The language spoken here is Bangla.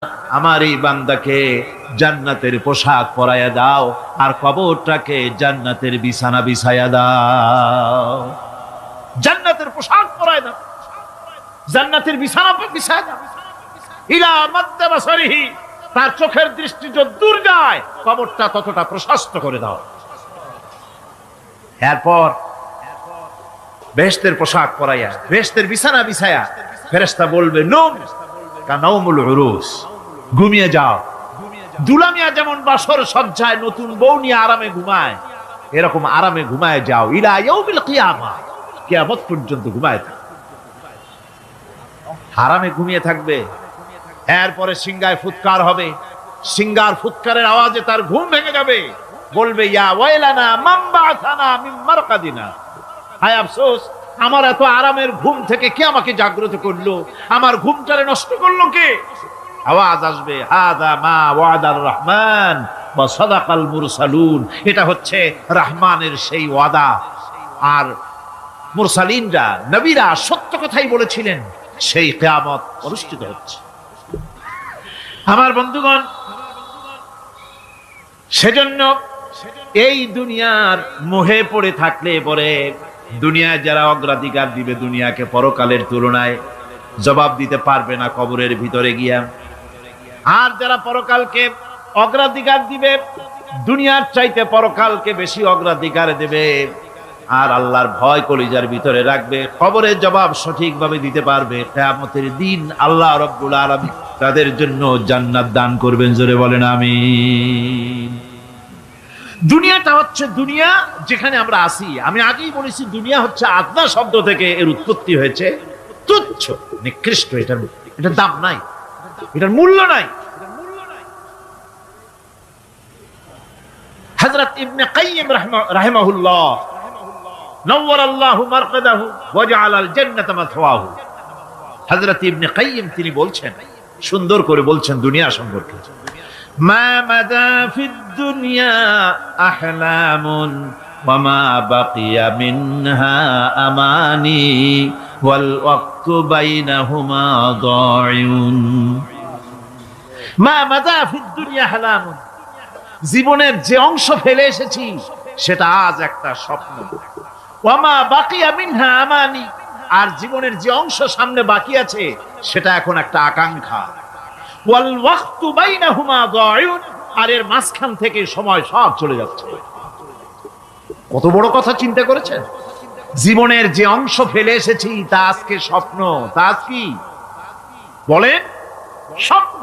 আমার এই বান্দাকে জান্নাতের পোশাক পরাইয়া দাও আর কবরটাকে জান্নাতের বিছানা বিছাইয়া দাও। জান্নাতের পোশাক পরাইয়া দাও, জান্নাতের বিছানা বিছাইয়া দাও। ইলা মাদ্দা বাসারিহি, তার চোখের দৃষ্টি যত দূর যায় কবরটা ততটা প্রশস্ত করে দাও। এরপর বেহেশতের পোশাক পরাইয়া বেহেশতের বিছানা বিছাইয়া ফেরেশতা বলবে নূম কানাউমুল উরুস, ঘুমিয়ে যাও। দুলামিয়া যেমন বাসর সজ্জায় নতুন বউ নিয়ে আরামে ঘুমায়, এরকম আরামে ঘুমায় যাও। ইলা ইয়াউমিল কিয়ামা, কিয়ামত পর্যন্ত ঘুমায় থাকবে, আরামে ঘুমিয়ে থাকবে। এরপরে সিংহায় ফুৎকার হবে, সিংহার ফুৎকারের আওয়াজে তার ঘুম ভেঙে যাবে। বলবে ইয়া ওয়াইলানা মান বাআসানা মিন মারকাদিনা, হায় আফসোস, আমার এত আরামের ঘুম থেকে কে আমাকে জাগ্রত করলো, আমার ঘুমটারে নষ্ট করলো কে? আওয়াজ আসবে হাদা মা ওয়াদার রহমান ওয়া সাদাকাল মুরসালুন, এটা হচ্ছে রহমানের সেই ওয়াদা, আর মুরসালিনরা নবীরা সত্য কথাই বলেছিলেন, সেই কিয়ামত অনুষ্ঠিত হচ্ছে। আমার বন্ধুগণ, সেজন্য এই দুনিয়ার মোহে পড়ে থাকলে পরে দুনিয়ায় যারা অগ্রাধিকার দিবে দুনিয়াকে পরকালের তুলনায়, জবাব দিতে পারবে না কবরের ভিতরে গিয়া। আর যারা পরকালকে অগ্রাধিকার দিবে, দুনিয়ার চাইতে পরকালকে বেশি অগ্রাধিকার দেবে, আর আল্লাহর ভয় কলিজার ভিতরে রাখবে, কবরের জবাব সঠিকভাবে দিতে পারবে, কিয়ামতের দিন আল্লাহ রাব্বুল আলামিন তাদের জন্য জান্নাত দান করবেন। জোরে বলেন আমিন। দুনিয়াটা হচ্ছে দুনিয়া যেখানে আমরা আসি। আমি আগেই বলেছি দুনিয়া হচ্ছে আদনা শব্দ থেকে এর উৎপত্তি হয়েছে, তুচ্ছ নিকৃষ্ট, এটার দাম নাই, এটার মূল্য নাই। হযরত ইবনে কাইয়িম রাহিমাহুল্লাহ নওয়ারাল্লাহু মারকাদাহু ওয়া জাআলাল জান্নাতা মাথওয়াহু, হযরত ইবনে কাইয়িম তিনি বলছেন, সুন্দর করে বলছেন দুনিয়া সম্পর্কে, মা মাদা ফিদ দুনিয়া আহলামুন ওয়া মা বাকিয়া মিনহা আমানি ওয়াল ওয়াক্তু বাইনাহুমা দাইউন। মা মাদা ফিদ দুনিয়া আহলামুন, জীবনের যে অংশ ফেলে এসেছি সেটা আজ একটা স্বপ্ন। ওয়া মা বাকিয়া মিনহা আমানি, আর জীবনের যে অংশ সামনে বাকি আছে সেটা এখন একটা আকাঙ্ক্ষা। ওয়াল ওয়াক্তু বাইনাহুমা দাইউন, আর এর মাঝখান থেকে সময় সব চলে যাচ্ছে। কত বড় কথা চিন্তা করেছেন? জীবনের যে অংশ ফেলে এসেছি তা আজকে স্বপ্ন, তা আজ কি বলেন? স্বপ্ন।